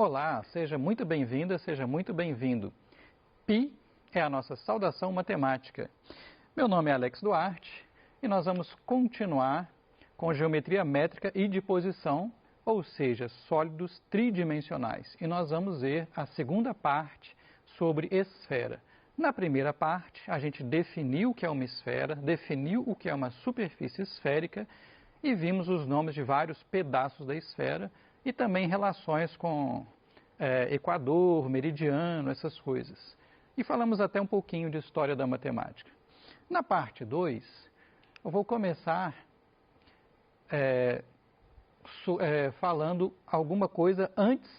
Olá, seja muito bem-vinda, seja muito bem-vindo. Pi é a nossa saudação matemática. Meu nome é Alex Duarte e nós vamos continuar com geometria métrica e de posição, ou seja, sólidos tridimensionais. E nós vamos ver a segunda parte sobre esfera. Na primeira parte, a gente definiu o que é uma esfera, definiu o que é uma superfície esférica e vimos os nomes de vários pedaços da esfera e também relações com equador, meridiano, essas coisas. E falamos até um pouquinho de história da matemática. Na parte 2, eu vou começar falando alguma coisa antes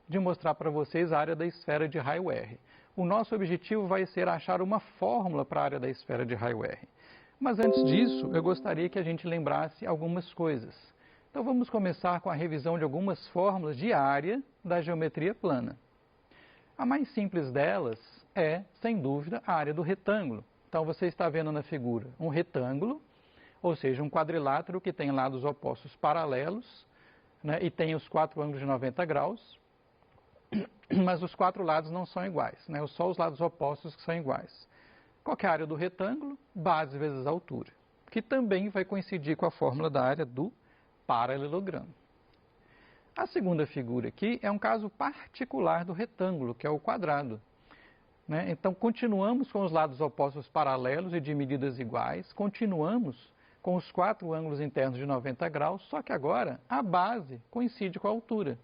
de mostrar para vocês a área da esfera de raio R. O nosso objetivo vai ser achar uma fórmula para a área da esfera de raio R. Mas antes disso, eu gostaria que a gente lembrasse algumas coisas. Então vamos começar com a revisão de algumas fórmulas de área da geometria plana. A mais simples delas é, sem dúvida, a área do retângulo. Então você está vendo na figura um retângulo, ou seja, um quadrilátero que tem lados opostos paralelos, né, e tem os 4 ângulos de 90 graus, mas os 4 lados não são iguais, né, só os lados opostos que são iguais. Qual que é a área do retângulo? Base vezes altura, que também vai coincidir com a fórmula da área do paralelogramo. A segunda figura aqui é um caso particular do retângulo, que é o quadrado. Né? Então, continuamos com os lados opostos paralelos e de medidas iguais, continuamos com os 4 ângulos internos de 90 graus, só que agora a base coincide com a altura,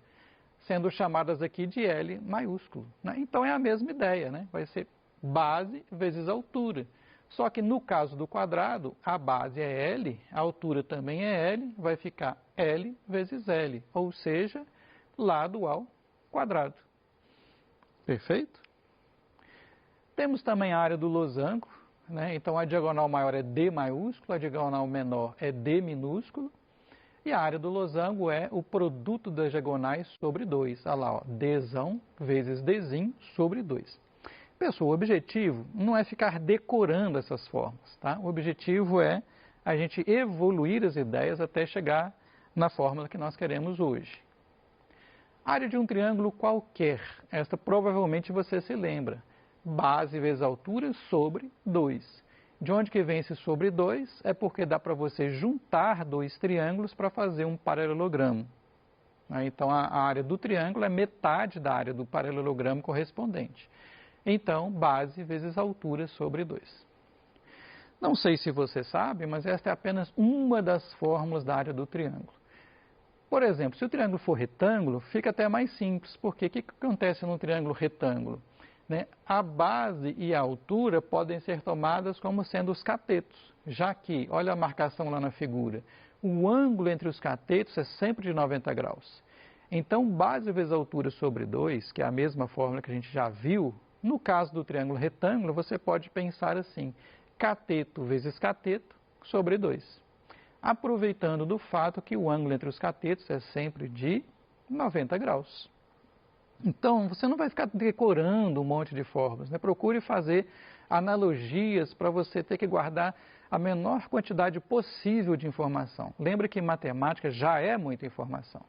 sendo chamadas aqui de L maiúsculo. Né? Então, é a mesma ideia, né? Vai ser base vezes altura. Só que no caso do quadrado, a base é L, a altura também é L, vai ficar L vezes L, ou seja, lado ao quadrado. Perfeito? Temos também a área do losango, né? Então a diagonal maior é D maiúsculo, a diagonal menor é D minúsculo, e a área do losango é o produto das diagonais sobre 2. Olha lá, ó, Dzão vezes Dzinho sobre 2. Pessoal, o objetivo não é ficar decorando essas formas, tá? O objetivo é a gente evoluir as ideias até chegar na fórmula que nós queremos hoje. Área de um triângulo qualquer, esta provavelmente você se lembra. Base vezes altura sobre 2. De onde que vem esse sobre 2? É porque dá para você juntar 2 triângulos para fazer um paralelogramo. Então, a área do triângulo é metade da área do paralelogramo correspondente. Então, base vezes altura sobre 2. Não sei se você sabe, mas esta é apenas uma das fórmulas da área do triângulo. Por exemplo, se o triângulo for retângulo, fica até mais simples, porque o que acontece no triângulo retângulo? Né? A base e a altura podem ser tomadas como sendo os catetos, já que, olha a marcação lá na figura, o ângulo entre os catetos é sempre de 90 graus. Então, base vezes altura sobre 2, que é a mesma fórmula que a gente já viu, no caso do triângulo retângulo, você pode pensar assim, cateto vezes cateto sobre 2. Aproveitando do fato que o ângulo entre os catetos é sempre de 90 graus. Então, você não vai ficar decorando um monte de fórmulas, né? Procure fazer analogias para você ter que guardar a menor quantidade possível de informação. Lembra que matemática já é muita informação.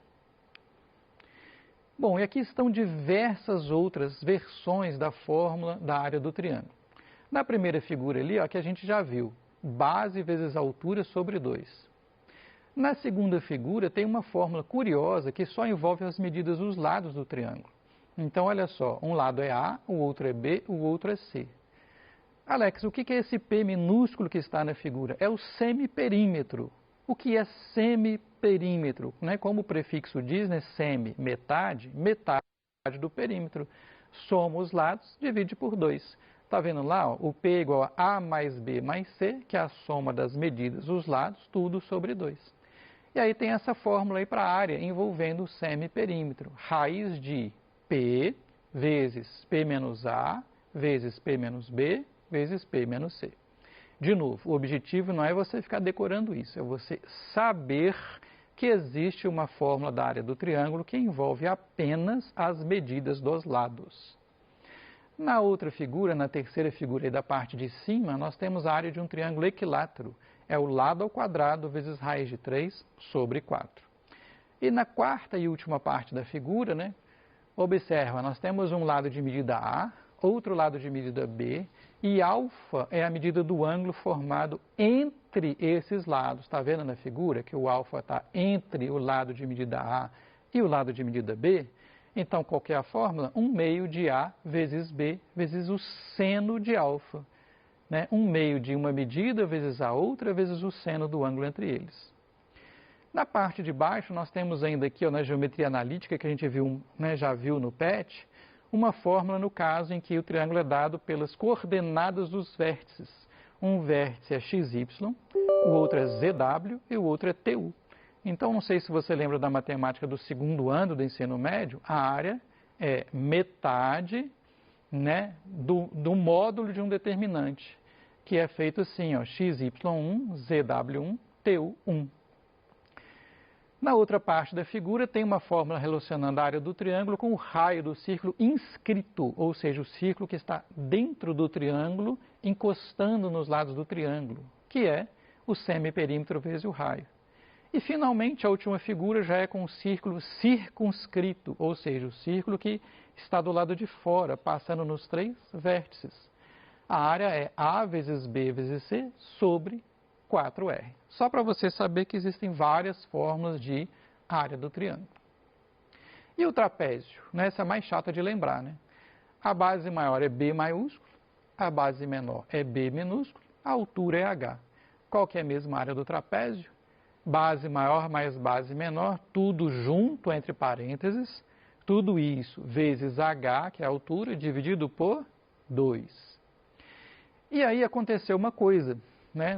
Bom, e aqui estão diversas outras versões da fórmula da área do triângulo. Na primeira figura ali, ó, que a gente já viu, base vezes altura sobre 2. Na segunda figura tem uma fórmula curiosa que só envolve as medidas dos lados do triângulo. Então, olha só, um lado é A, o outro é B, o outro é C. Alex, o que é esse P minúsculo que está na figura? É o semiperímetro. O que é semiperímetro? Né? Como o prefixo diz, né? Semi, metade, metade do perímetro. Soma os lados, divide por 2. Está vendo lá? Ó, o P é igual a A mais B mais C, que é a soma das medidas dos lados, tudo sobre 2. E aí tem essa fórmula aí para a área envolvendo o semiperímetro. Raiz de P vezes P menos A vezes P menos B vezes P menos C. De novo, o objetivo não é você ficar decorando isso, é você saber que existe uma fórmula da área do triângulo que envolve apenas as medidas dos lados. Na outra figura, na terceira figura aí da parte de cima, nós temos a área de um triângulo equilátero. É o lado ao quadrado vezes raiz de 3 sobre 4. E na quarta e última parte da figura, né, Observa, nós temos um lado de medida A, outro lado de medida B, e alfa é a medida do ângulo formado entre esses lados. Está vendo na figura que o alfa está entre o lado de medida A e o lado de medida B? Então, qual que é a fórmula? 1 meio de A vezes B vezes o seno de alfa. Né? 1 meio de uma medida vezes a outra vezes o seno do ângulo entre eles. Na parte de baixo, nós temos ainda aqui, ó, na geometria analítica, que a gente viu, né, já viu no PET, uma fórmula no caso em que o triângulo é dado pelas coordenadas dos vértices. Um vértice é XY, o outro é ZW e o outro é TU. Então, não sei se você lembra da matemática do segundo ano do ensino médio, a área é metade, né, do módulo de um determinante, que é feito assim, ó, XY1, ZW1, TU1. Na outra parte da figura tem uma fórmula relacionando a área do triângulo com o raio do círculo inscrito, ou seja, o círculo que está dentro do triângulo, encostando nos lados do triângulo, que é o semiperímetro vezes o raio. E, finalmente, a última figura já é com o círculo circunscrito, ou seja, o círculo que está do lado de fora, passando nos 3 vértices. A área é A vezes B vezes C sobre 4R. Só para você saber que existem várias fórmulas de área do triângulo. E o trapézio? Essa é a mais chata de lembrar, né? A base maior é B maiúsculo, a base menor é B minúsculo, a altura é H. Qual que é a mesma área do trapézio? Base maior mais base menor, tudo junto entre parênteses, tudo isso vezes H, que é a altura, dividido por 2. E aí aconteceu uma coisa, né?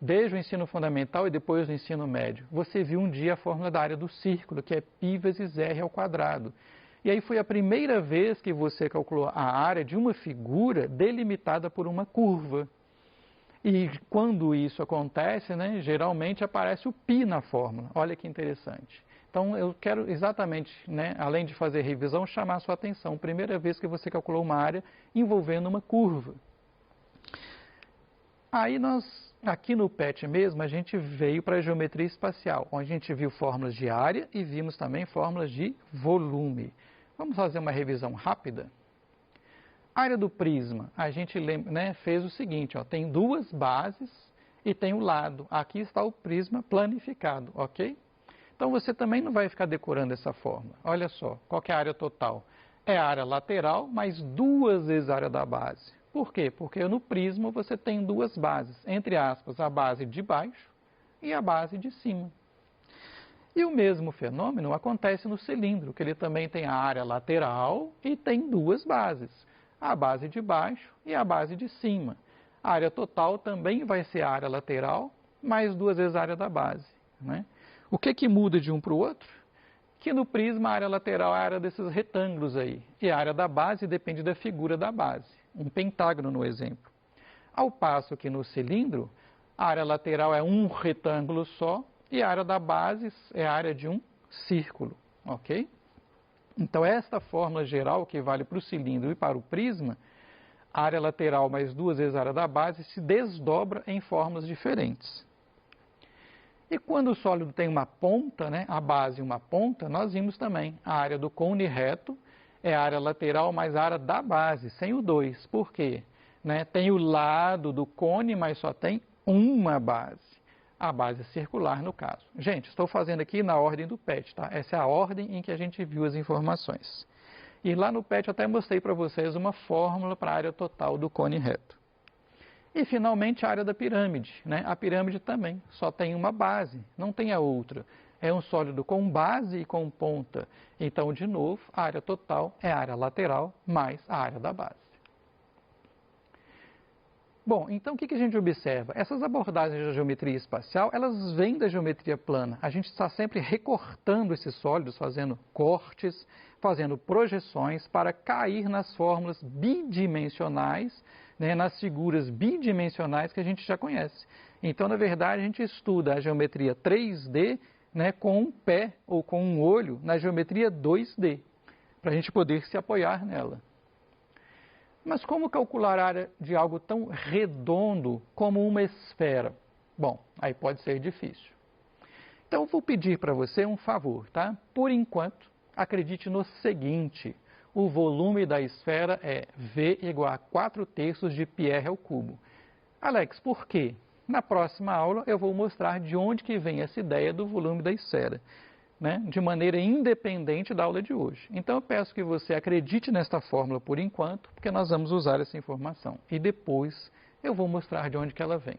Desde o ensino fundamental e depois do ensino médio, você viu um dia a fórmula da área do círculo, que é π vezes r ao quadrado. E aí foi a primeira vez que você calculou a área de uma figura delimitada por uma curva. E quando isso acontece, né, geralmente aparece o π na fórmula. Olha que interessante. Então, eu quero exatamente, né, além de fazer revisão, chamar a sua atenção. Primeira vez que você calculou uma área envolvendo uma curva. Aí aqui no PET mesmo, a gente veio para a geometria espacial, onde a gente viu fórmulas de área e vimos também fórmulas de volume. Vamos fazer uma revisão rápida? A área do prisma, a gente né, fez o seguinte, ó, tem 2 bases e tem o lado. Aqui está o prisma planificado, ok? Então, você também não vai ficar decorando essa fórmula. Olha só, qual que é a área total? É a área lateral mais 2 vezes a área da base. Por quê? Porque no prisma você tem 2 bases, entre aspas, a base de baixo e a base de cima. E o mesmo fenômeno acontece no cilindro, que ele também tem a área lateral e tem 2 bases, a base de baixo e a base de cima. A área total também vai ser a área lateral mais 2 vezes a área da base, né? O que muda de um para o outro? Que no prisma a área lateral é a área desses retângulos aí, e a área da base depende da figura da base, um pentágono no exemplo. Ao passo que no cilindro, a área lateral é um retângulo só, e a área da base é a área de um círculo, ok? Então, esta fórmula geral que vale para o cilindro e para o prisma, a área lateral mais 2 vezes a área da base se desdobra em fórmulas diferentes. E quando o sólido tem uma ponta, né, a base e uma ponta, nós vimos também a área do cone reto é a área lateral mais a área da base, sem o 2. Por quê? Né, tem o lado do cone, mas só tem uma base. A base circular, no caso. Gente, estou fazendo aqui na ordem do PET, tá? Essa é a ordem em que a gente viu as informações. E lá no PET eu até mostrei para vocês uma fórmula para a área total do cone reto. E, finalmente, a área da pirâmide, né? A pirâmide também só tem uma base, não tem a outra. É um sólido com base e com ponta. Então, de novo, a área total é a área lateral mais a área da base. Bom, então o que a gente observa? Essas abordagens da geometria espacial, elas vêm da geometria plana. A gente está sempre recortando esses sólidos, fazendo cortes, fazendo projeções para cair nas fórmulas bidimensionais, né, nas figuras bidimensionais que a gente já conhece. Então, na verdade, a gente estuda a geometria 3D, né, com um pé ou com um olho na geometria 2D, para a gente poder se apoiar nela. Mas como calcular a área de algo tão redondo como uma esfera? Bom, aí pode ser difícil. Então, eu vou pedir para você um favor, tá? Por enquanto, acredite no seguinte: o volume da esfera é V igual a 4/3 de πr ao cubo. Alex, por quê? Na próxima aula eu vou mostrar de onde que vem essa ideia do volume da esfera, né? De maneira independente da aula de hoje. Então eu peço que você acredite nesta fórmula por enquanto, porque nós vamos usar essa informação. E depois eu vou mostrar de onde que ela vem.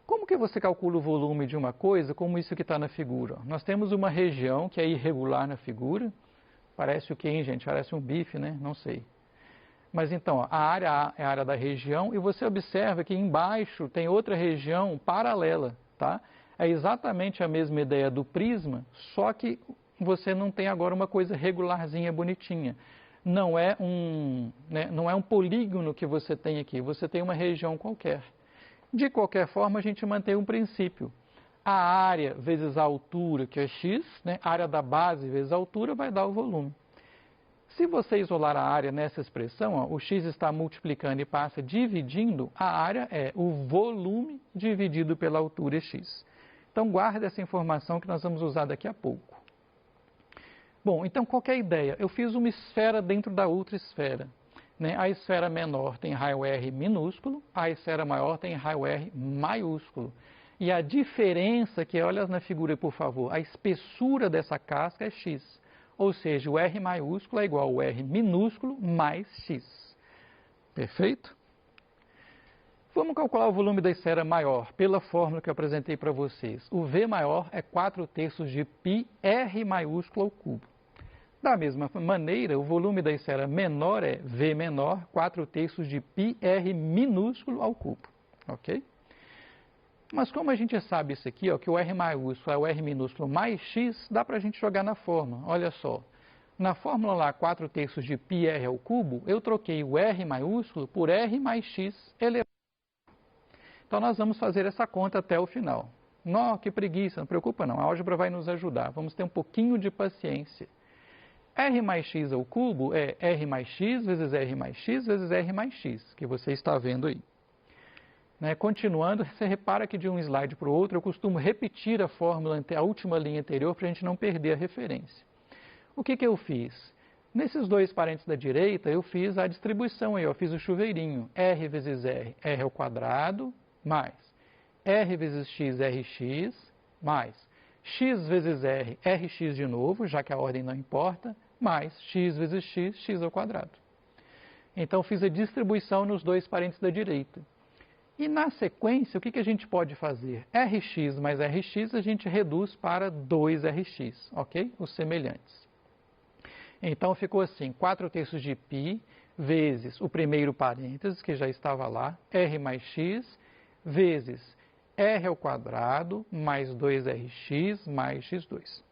Como que você calcula o volume de uma coisa como isso que está na figura? Nós temos uma região que é irregular na figura. Parece o quê, hein, gente? Parece um bife, né? Não sei. Mas então, ó, a área A é a área da região e você observa que embaixo tem outra região paralela, tá? É exatamente a mesma ideia do prisma, só que você não tem agora uma coisa regularzinha, bonitinha. Não é um polígono que você tem aqui, você tem uma região qualquer. De qualquer forma, a gente mantém um princípio. A área vezes a altura, que é x, né? A área da base vezes a altura vai dar o volume. Se você isolar a área nessa expressão, ó, o x está multiplicando e passa dividindo, a área é o volume dividido pela altura x. Então, guarde essa informação que nós vamos usar daqui a pouco. Bom, então, qual que é a ideia? Eu fiz uma esfera dentro da outra esfera. Né? A esfera menor tem raio R minúsculo, a esfera maior tem raio R maiúsculo. E a diferença, que olha na figura, por favor, a espessura dessa casca é x. Ou seja, o R maiúsculo é igual ao R minúsculo mais x. Perfeito? Vamos calcular o volume da esfera maior pela fórmula que eu apresentei para vocês. O V maior é 4/3 de π R maiúsculo ao cubo. Da mesma maneira, o volume da esfera menor é V menor 4/3 de π R minúsculo ao cubo. Ok? Mas como a gente sabe isso aqui, ó, que o R maiúsculo é o R minúsculo mais x, dá para a gente jogar na fórmula. Olha só, na fórmula lá 4/3 de πr ao cubo, eu troquei o R maiúsculo por R mais x elevado. Então nós vamos fazer essa conta até o final. Nó, que preguiça, não preocupa não, a álgebra vai nos ajudar. Vamos ter um pouquinho de paciência. R mais x ao cubo é R mais x vezes R mais x vezes R mais x, que você está vendo aí. Né? Continuando, você repara que de um slide para o outro eu costumo repetir a fórmula, a última linha anterior, para a gente não perder a referência. O que eu fiz? Nesses dois parênteses da direita, eu fiz a distribuição aí, eu fiz o chuveirinho. R vezes R, R ao quadrado, mais R vezes X, RX, mais X vezes R, RX de novo, já que a ordem não importa, mais X vezes X, X ao quadrado. Então, fiz a distribuição nos dois parênteses da direita. E na sequência, o que a gente pode fazer? Rx mais Rx a gente reduz para 2Rx, ok? Os semelhantes. Então ficou assim, 4/3 de π vezes o primeiro parênteses, que já estava lá, R mais x, vezes R ao quadrado mais 2Rx mais x2.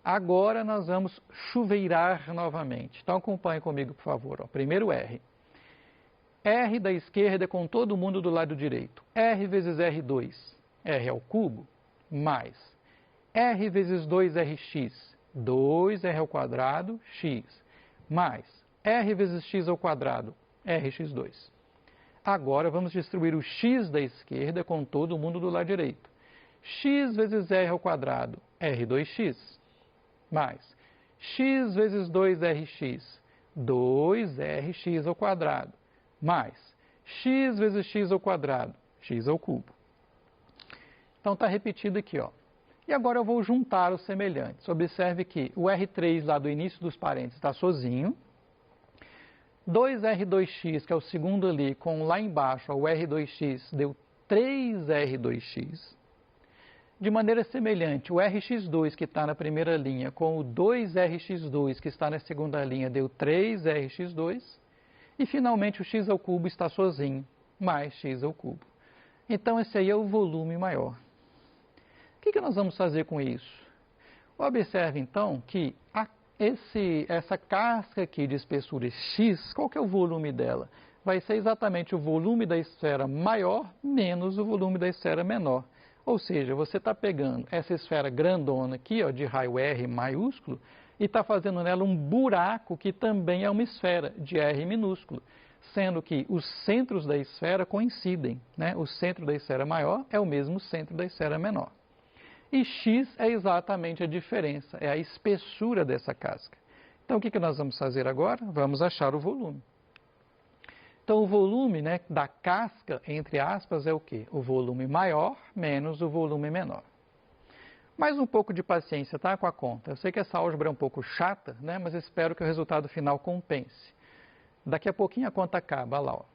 Agora nós vamos chuveirar novamente. Então acompanhe comigo, por favor. Ó. Primeiro R. R da esquerda com todo mundo do lado direito. R vezes R2, R ao cubo, mais R vezes 2Rx, 2R ao quadrado, x, mais R vezes x ao quadrado, Rx2. Agora vamos distribuir o x da esquerda com todo mundo do lado direito. X vezes R ao quadrado, R2x, mais x vezes 2Rx, 2Rx ao quadrado, mais x vezes x ao quadrado, x ao cubo. Então está repetido aqui, ó. E agora eu vou juntar os semelhantes. Observe que o R3 lá do início dos parênteses está sozinho. 2R2x, que é o segundo ali, com lá embaixo, ó, o R2x deu 3R2x. De maneira semelhante, o Rx2 que está na primeira linha com o 2Rx2 que está na segunda linha deu 3Rx2. E, finalmente, o x ao cubo está sozinho, mais x ao cubo. Então, esse aí é o volume maior. O que nós vamos fazer com isso? Observe, então, que essa casca aqui de espessura x, qual que é o volume dela? Vai ser exatamente o volume da esfera maior menos o volume da esfera menor. Ou seja, você está pegando essa esfera grandona aqui, ó, de raio R maiúsculo, e está fazendo nela um buraco que também é uma esfera de R minúsculo, sendo que os centros da esfera coincidem, né? O centro da esfera maior é o mesmo centro da esfera menor. E x é exatamente a diferença, é a espessura dessa casca. Então, o que nós vamos fazer agora? Vamos achar o volume. Então, o volume, né, da casca, entre aspas, é o quê? O volume maior menos o volume menor. Mais um pouco de paciência, tá, com a conta. Eu sei que essa álgebra é um pouco chata, né, mas espero que o resultado final compense. Daqui a pouquinho a conta acaba, olha lá, ó.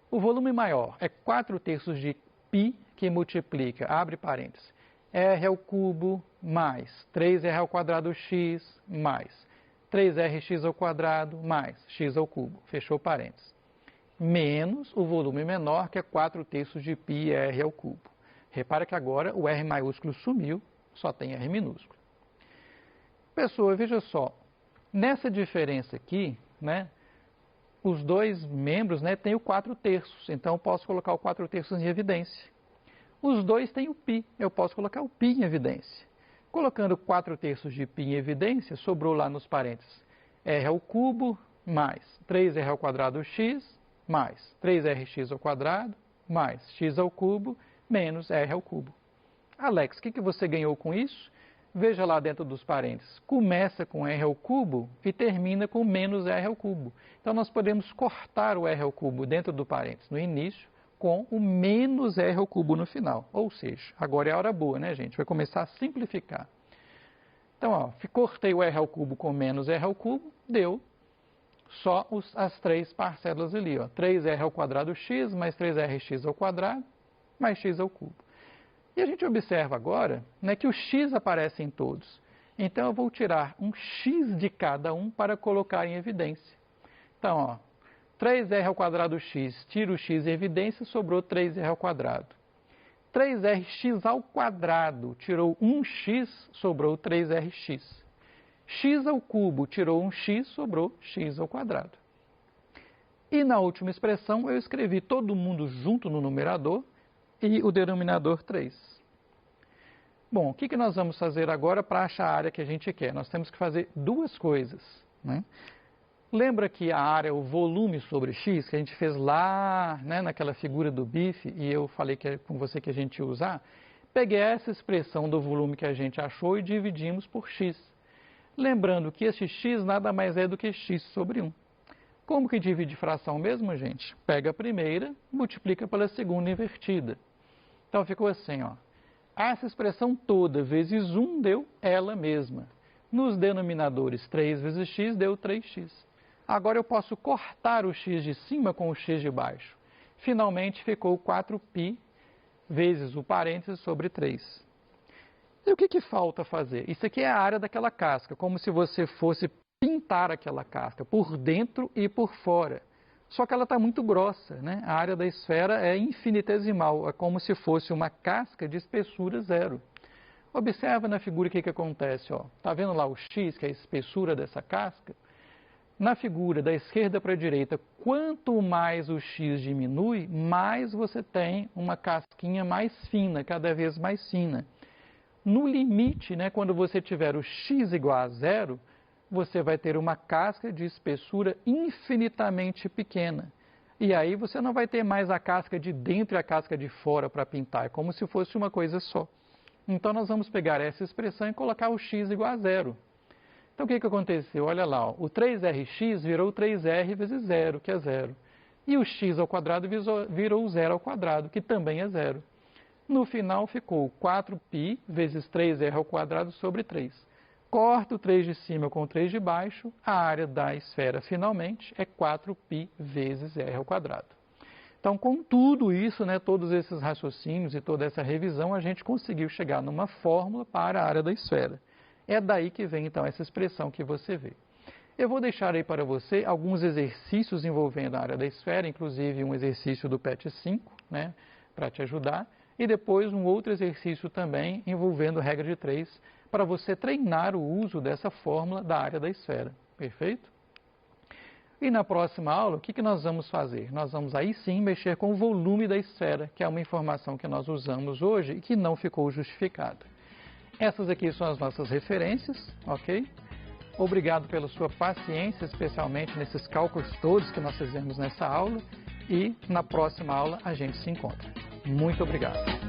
O volume maior é 4/3 de π, que multiplica, abre parênteses, r ao cubo mais 3r ao quadrado x mais 3rx ao quadrado mais x ao cubo, fechou parênteses, menos o volume menor, que é 4/3 de πr ao cubo. Repara que agora o R maiúsculo sumiu, só tem R minúsculo. Pessoal, veja só, nessa diferença aqui, né, os dois membros, né, têm o 4/3, então eu posso colocar o 4/3 em evidência. Os dois têm o π, eu posso colocar o π em evidência. Colocando 4/3 de π em evidência, sobrou lá nos parênteses r ao cubo mais 3r ao quadrado x mais 3rx ao quadrado mais x ao cubo menos r ao cubo. Alex, o que você ganhou com isso? Veja lá dentro dos parênteses, começa com r ao cubo e termina com menos r ao cubo. Então, nós podemos cortar o r ao cubo dentro do parênteses no início com o menos r ao cubo no final. Ou seja, agora é a hora boa, né, gente? Vai começar a simplificar. Então, ó, cortei o r ao cubo com menos r ao cubo, deu só as três parcelas ali, ó, 3r ao quadrado x mais 3rx ao quadrado mais x ao cubo. E a gente observa agora, né, que o x aparece em todos. Então, eu vou tirar um x de cada um para colocar em evidência. Então, ó, 3r ao quadrado x, tiro o x em evidência, sobrou 3r ao quadrado. 3rx ao quadrado, tirou 1x, sobrou 3rx. X ao cubo, tirou 1x, sobrou x ao quadrado. E na última expressão, eu escrevi todo mundo junto no numerador e o denominador 3. Bom, o que nós vamos fazer agora para achar a área que a gente quer? Nós temos que fazer duas coisas, né? Lembra que a área é o volume sobre x, que a gente fez lá, né, naquela figura do bife, e eu falei com você que a gente ia usar? Peguei essa expressão do volume que a gente achou e dividimos por x. Lembrando que esse x nada mais é do que x sobre 1. Como que divide fração mesmo, gente? Pega a primeira, multiplica pela segunda invertida. Então, ficou assim, ó. Essa expressão toda vezes 1 deu ela mesma. Nos denominadores, 3 vezes x deu 3x. Agora eu posso cortar o x de cima com o x de baixo. Finalmente ficou 4π vezes o parênteses sobre 3. E o que falta fazer? Isso aqui é a área daquela casca, como se você fosse pintar aquela casca, por dentro e por fora. Só que ela está muito grossa, né? A área da esfera é infinitesimal, é como se fosse uma casca de espessura zero. Observa na figura o que acontece, ó. Tá vendo lá o x, que é a espessura dessa casca? Na figura da esquerda para a direita, quanto mais o x diminui, mais você tem uma casquinha mais fina, cada vez mais fina. No limite, né, quando você tiver o x igual a zero, você vai ter uma casca de espessura infinitamente pequena. E aí você não vai ter mais a casca de dentro e a casca de fora para pintar, é como se fosse uma coisa só. Então, nós vamos pegar essa expressão e colocar o x igual a zero. Então, o que aconteceu? Olha lá, ó, o 3rx virou 3r vezes zero, que é zero. E o x ao quadrado virou zero ao quadrado, que também é zero. No final, ficou 4π vezes 3r ao quadrado sobre 3. Corto o 3 de cima com o 3 de baixo, a área da esfera, finalmente, é 4π vezes r ao quadrado. Então, com tudo isso, né, todos esses raciocínios e toda essa revisão, a gente conseguiu chegar numa fórmula para a área da esfera. É daí que vem, então, essa expressão que você vê. Eu vou deixar aí para você alguns exercícios envolvendo a área da esfera, inclusive um exercício do PET 5, né, para te ajudar, e depois um outro exercício também envolvendo regra de 3, para você treinar o uso dessa fórmula da área da esfera. Perfeito? E na próxima aula, o que nós vamos fazer? Nós vamos aí sim mexer com o volume da esfera, que é uma informação que nós usamos hoje e que não ficou justificada. Essas aqui são as nossas referências, ok? Obrigado pela sua paciência, especialmente nesses cálculos todos que nós fizemos nessa aula. E na próxima aula a gente se encontra. Muito obrigado.